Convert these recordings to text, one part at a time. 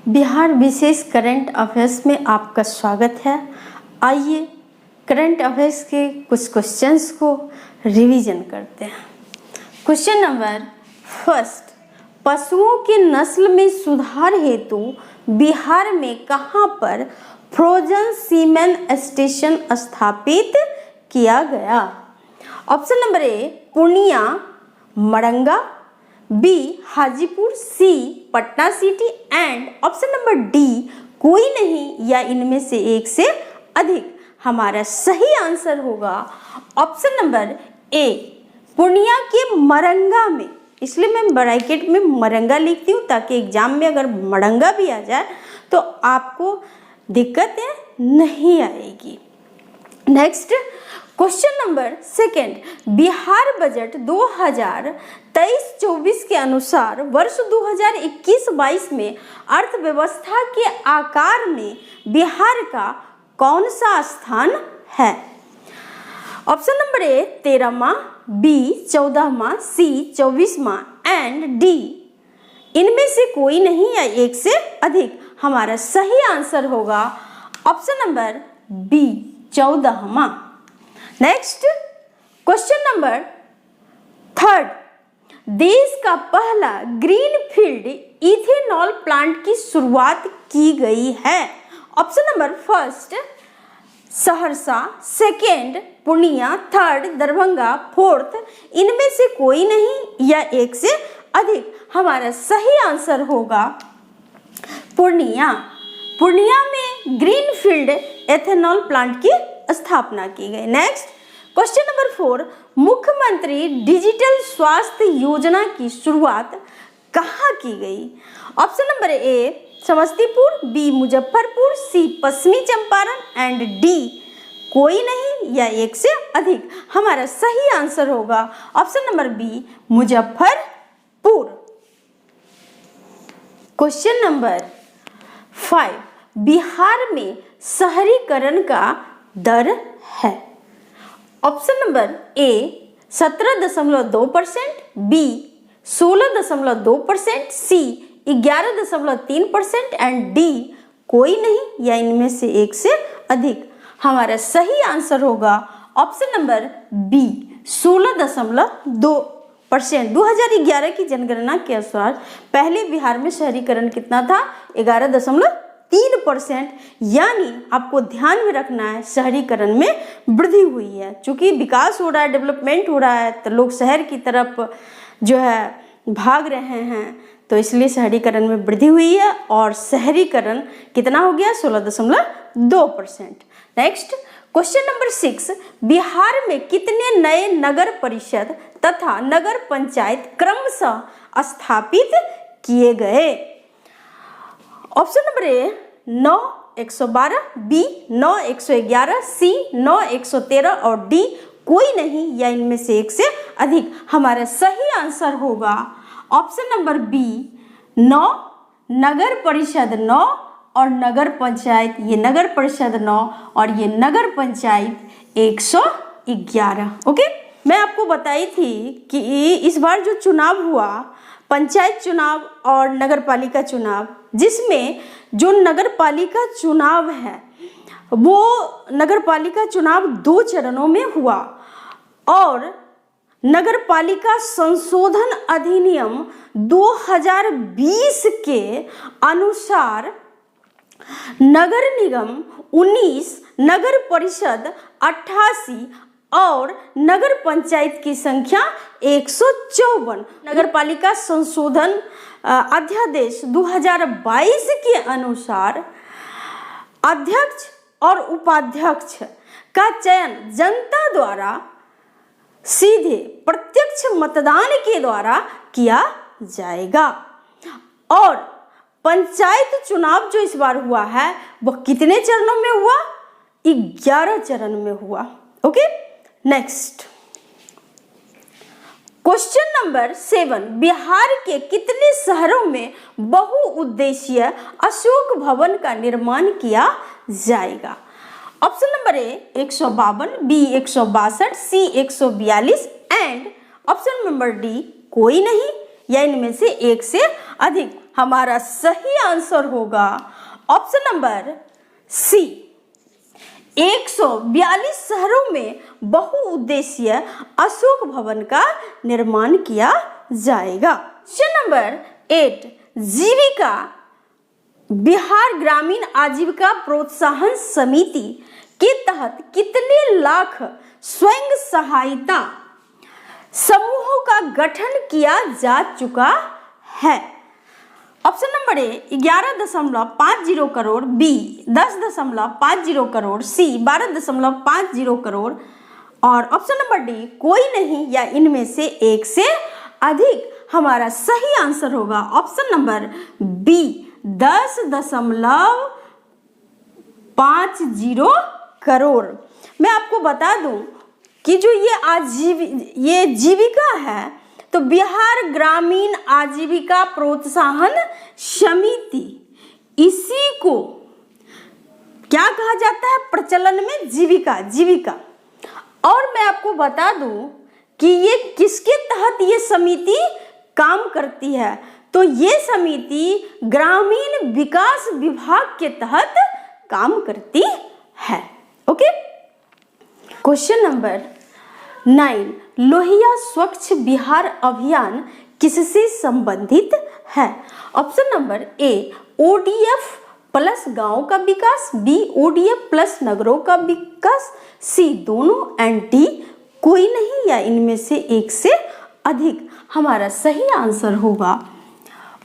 बिहार विशेष current affairs में आपका स्वागत है। आइए करंट अफेयर्स के कुछ क्वेश्चंस को रिवीजन करते हैं। क्वेश्चन नंबर फर्स्ट, पशुओं की नस्ल में सुधार हेतु बिहार में कहां पर फ्रोजन सीमेन स्टेशन स्थापित किया गया? Option number A Purnia, Maranga, B Hajipur, C Patna city and option number D कोई नहीं या इनमें से एक से अधिक। हमारा सही आंसर होगा ऑप्शन नंबर ए पूर्णिया के मरंगा में। इसलिए मैं ब्रैकेट में मरंगा लिखती हूँ ताकि एग्जाम में अगर मरंगा भी आ जाए तो आपको दिक्कतें नहीं आएगी। Next question number second, Bihar budget 2023-24 के अनुसार वर्ष 2021-22 में अर्थव्यवस्था के आकार में बिहार का कौन सा स्थान है? ऑप्शन नंबर ए 13वां, बी 14वां, सी 24वां एंड डी इनमें से कोई नहीं या एक से अधिक। हमारा सही आंसर होगा ऑप्शन नंबर बी 14वां। नेक्स्ट क्वेश्चन नंबर थर्ड, देश का पहला ग्रीन फील्ड इथेनॉल प्लांट की शुरुआत की गई है। Option number first Saharsa, second Purnia, third Darbhanga, fourth इनमें से कोई नहीं या एक से अधिक। हमारा सही आंसर होगा पूर्णिया। पूर्णिया में ग्रीन फील्ड एथेनॉल प्लांट की स्थापना की गई। नेक्स्ट क्वेश्चन नंबर 4, मुख्यमंत्री डिजिटल स्वास्थ्य योजना की शुरुआत कहाँ की गई? Option number A Samastipur, B Muzaffarpur, C पश्चिमी चंपारण एंड डी कोई नहीं या एक से अधिक। हमारा सही आंसर होगा option number B Muzaffarpur. Question number 5, Bihar में शहरीकरण का दर है। Option number A 17.2%, B 16.2%, C 11.3% and D कोई नहीं या इनमें से एक से अधिक। हमारा सही आंसर होगा ऑप्शन नंबर बी 16.2%। 2011 की जनगणना के अनुसार पहले बिहार में शहरीकरण कितना था? 11.3%। यानी आपको ध्यान में रखना है शहरीकरण में वृद्धि हुई है। चूंकि विकास हो रहा है, डेवलपमेंट हो रहा है तो लोग शहर की तरफ जो है भाग रहे हैं, तो इसलिए शहरीकरण में वृद्धि हुई है और शहरीकरण कितना हो गया? 16.2%। नेक्स्ट क्वेश्चन नंबर 6, बिहार में कितने नए नगर परिषद तथा नगर पंचायत क्रमशः स्थापित किए गए? ऑप्शन नंबर ए 9 112, बी 9 111, सी 9 113 और डी कोई नहीं या इनमें से एक से अधिक। हमारा सही आंसर होगा ऑप्शन नंबर बी 9 नगर परिषद 9 और नगर पंचायत, ये नगर परिषद 9 और ये नगर पंचायत 111। ओके, मैं आपको बताई थी कि इस बार जो चुनाव हुआ, पंचायत चुनाव और नगर पालिका चुनाव, जिसमें जो नगर पालिका चुनाव है वो नगर पालिका चुनाव 2 चरणों में हुआ और नगर पालिका संशोधन अधिनियम 2020 के अनुसार नगर निगम 19, नगर परिषद 88 और नगर पंचायत की संख्या 154। नगर पालिका संशोधन अध्यादेश 2022 के अनुसार अध्यक्ष और उपाध्यक्ष का चयन जनता द्वारा सीधे प्रत्यक्ष मतदान के द्वारा किया जाएगा। और पंचायत चुनाव जो इस बार हुआ है वह कितने चरणों में हुआ? 11 चरण में हुआ। Okay, next question number 7, Bihar के कितने शहरों में बहुउद्देशीय अशोक भवन का निर्माण किया जाएगा? Option number A 152, B 162, C 142 and option number D कोई नहीं या इनमें से एक से अधिक। हमारा सही आंसर होगा ऑप्शन नंबर सी। 142 शहरों में बहुउद्देशीय अशोक भवन का निर्माण किया जाएगा। क्वेश्चन नंबर 8, जीविका बिहार ग्रामीण आजीविका प्रोत्साहन समिति के तहत कितने लाख स्वयं सहायता समूहों का गठन किया जा चुका है? Option number A 11.50 crore, B 10.50 crore, C 12.50 crore और ऑप्शन नंबर डी कोई नहीं या इनमें से एक से अधिक। हमारा सही आंसर होगा ऑप्शन नंबर बी 10.50 करोड़। मैं आपको बता दूं कि जो ये जीविका है तो बिहार ग्रामीण आजीविका प्रोत्साहन समिति, इसी को क्या कहा जाता है प्रचलन में? जीविका। और मैं आपको बता दूं कि ये किसके तहत ये समिति काम करती है, तो ये समिति ग्रामीण विकास विभाग के तहत काम करती है। ओके। क्वेश्चन नंबर 9, लोहिया स्वच्छ बिहार अभियान किससे संबंधित है? ऑप्शन नंबर ए ODF प्लस गांव का विकास, बी ODF प्लस नगरों का विकास, सी दोनों एंड डी कोई नहीं या इनमें से एक से अधिक। हमारा सही आंसर होगा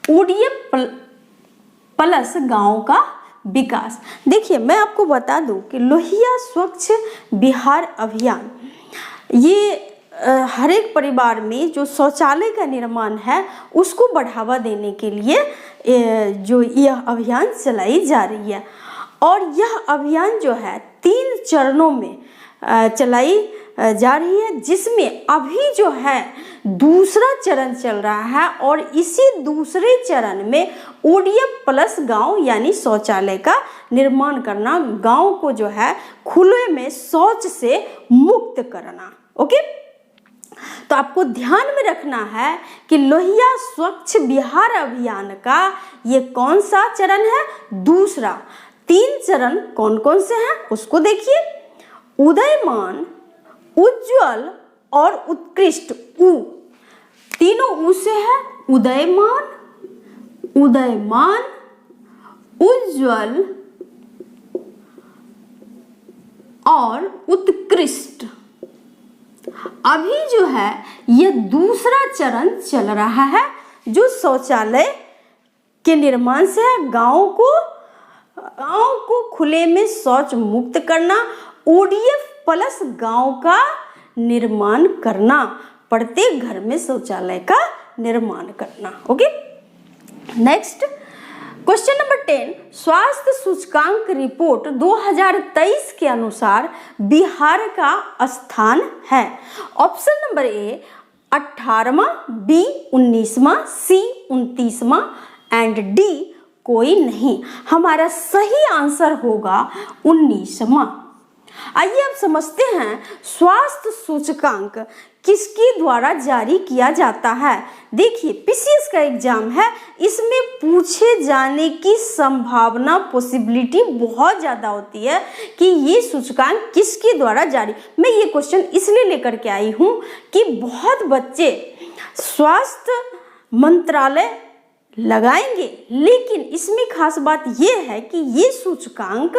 ODF प्लस गांव का विकास। देखिए मैं आपको बता दूं कि लोहिया स्वच्छ बिहार अभियान ये हर एक परिवार में जो शौचालय का निर्माण है उसको बढ़ावा देने के लिए जो यह अभियान चलाई जा रही है। और यह अभियान जो है 3 चरणों में चलाई जा रही है, जिसमें अभी जो है दूसरा चरण चल रहा है और इसी दूसरे चरण में ODF प्लस गांव यानी शौचालय का निर्माण करना, गांव को जो है खुले में शौच से मुक्त करना। ओके। तो आपको ध्यान में रखना है कि लोहिया स्वच्छ बिहार अभियान का ये कौन सा चरण है? दूसरा। 3 चरण कौन कौन से हैं उसको देखिए। उदयमान, उज्ज्वल और उत्कृष्ट। तीनों उ से है। उदयमान, उज्ज्वल और उत्कृष्ट। अभी जो है ये दूसरा चरण चल रहा है जो शौचालय के निर्माण से है। गांव को खुले में शौच मुक्त करना, ODF प्लस गांव का निर्माण करना, प्रत्येक घर में शौचालय का निर्माण करना। ओके। नेक्स्ट क्वेश्चन नंबर 10, स्वास्थ्य सूचकांक रिपोर्ट 2023 के अनुसार बिहार का स्थान है। ऑप्शन नंबर ए 18वां, बी 19वां, सी 29वां एंड डी कोई नहीं। हमारा सही आंसर होगा 19वां। आइए अब समझते हैं स्वास्थ्य सूचकांक किसके द्वारा जारी किया जाता है। देखिए PCS का एग्जाम है, इसमें पूछे जाने की संभावना पॉसिबिलिटी बहुत ज़्यादा होती है कि ये सूचकांक किसके द्वारा जारी। मैं ये क्वेश्चन इसलिए लेकर के आई हूँ कि बहुत बच्चे स्वास्थ्य मंत्रालय लगाएंगे, लेकिन इसमें खास बात ये है कि ये सूचकांक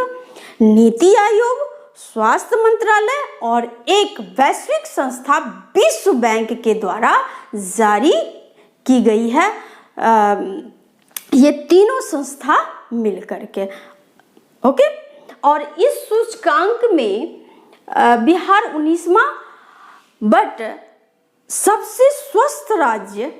नीति आयोग, स्वास्थ्य मंत्रालय और एक वैश्विक संस्था विश्व बैंक के द्वारा जारी की गई है। ये तीनों संस्था मिलकर के। ओके। और इस सूचकांक में बिहार 19वां, बट सबसे स्वस्थ राज्य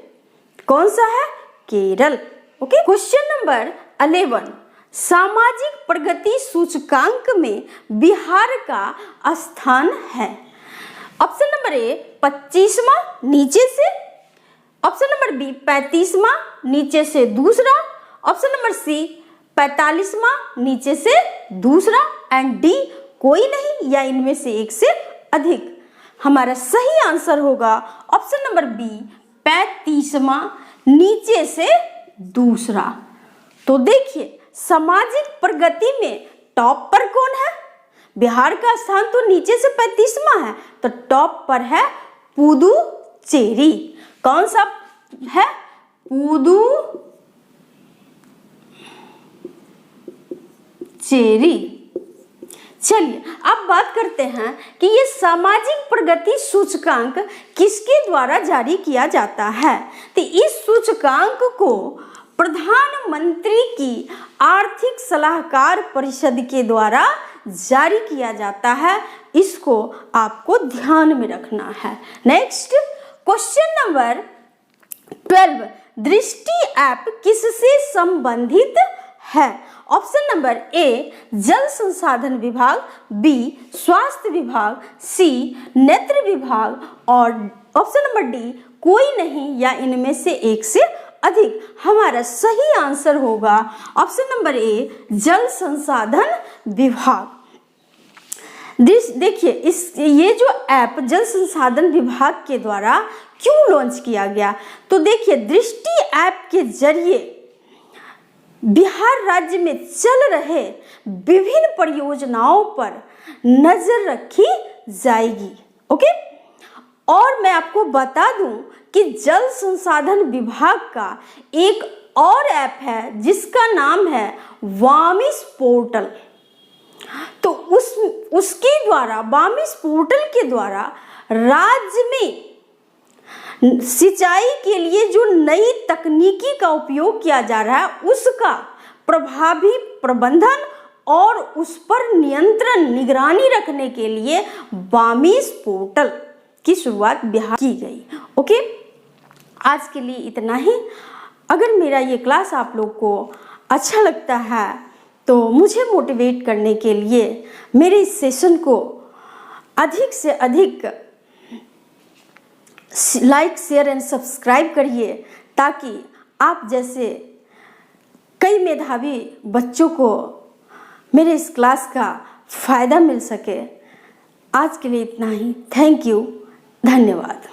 कौन सा है? केरल। ओके। क्वेश्चन नंबर 11, सामाजिक प्रगति सूचकांक में बिहार का स्थान है। ऑप्शन नंबर ए 25वां नीचे से, ऑप्शन नंबर बी 35वां नीचे से दूसरा, ऑप्शन नंबर सी 45वां नीचे से दूसरा एंड डी कोई नहीं या इनमें से एक से अधिक। हमारा सही आंसर होगा ऑप्शन नंबर बी 35वां नीचे से दूसरा। तो देखिए सामाजिक प्रगति में टॉप पर कौन है? बिहार का स्थान तो नीचे से 35वां है, तो टॉप पर है पुदुचेरी। कौन सा है? पुदुचेरी। चलिए अब बात करते हैं कि ये सामाजिक प्रगति सूचकांक किसके द्वारा जारी किया जाता है। तो इस सूचकांक को प्रधानमंत्री की आर्थिक सलाहकार परिषद के द्वारा जारी किया जाता है। इसको आपको ध्यान में रखना है। नेक्स्ट क्वेश्चन नंबर 12, दृष्टि ऐप किससे संबंधित है? ऑप्शन नंबर ए जल संसाधन विभाग, बी स्वास्थ्य विभाग, सी नेत्र विभाग और ऑप्शन नंबर डी कोई नहीं या इनमें से एक से अधिक। हमारा सही आंसर होगा ऑप्शन नंबर ए जल संसाधन विभाग। देखिए ये जो ऐप जल संसाधन विभाग के द्वारा क्यों लॉन्च किया गया, तो देखिए दृष्टि ऐप के जरिए बिहार राज्य में चल रहे विभिन्न परियोजनाओं पर नजर रखी जाएगी। ओके, और मैं आपको बता दूं कि जल संसाधन विभाग का एक और ऐप है जिसका नाम है वामिस पोर्टल। तो उसके द्वारा वामिस पोर्टल के द्वारा राज्य में सिंचाई के लिए जो नई तकनीकी का उपयोग किया जा रहा है उसका प्रभावी प्रबंधन और उस पर नियंत्रण निगरानी रखने के लिए वामिस पोर्टल की शुरुआत बिहार की गई। ओके, आज के लिए इतना ही। अगर मेरा ये क्लास आप लोग को अच्छा लगता है तो मुझे मोटिवेट करने के लिए मेरे इस सेशन को अधिक से अधिक लाइक शेयर एंड सब्सक्राइब करिए ताकि आप जैसे कई मेधावी बच्चों को मेरे इस क्लास का फ़ायदा मिल सके। आज के लिए इतना ही। थैंक यू, धन्यवाद।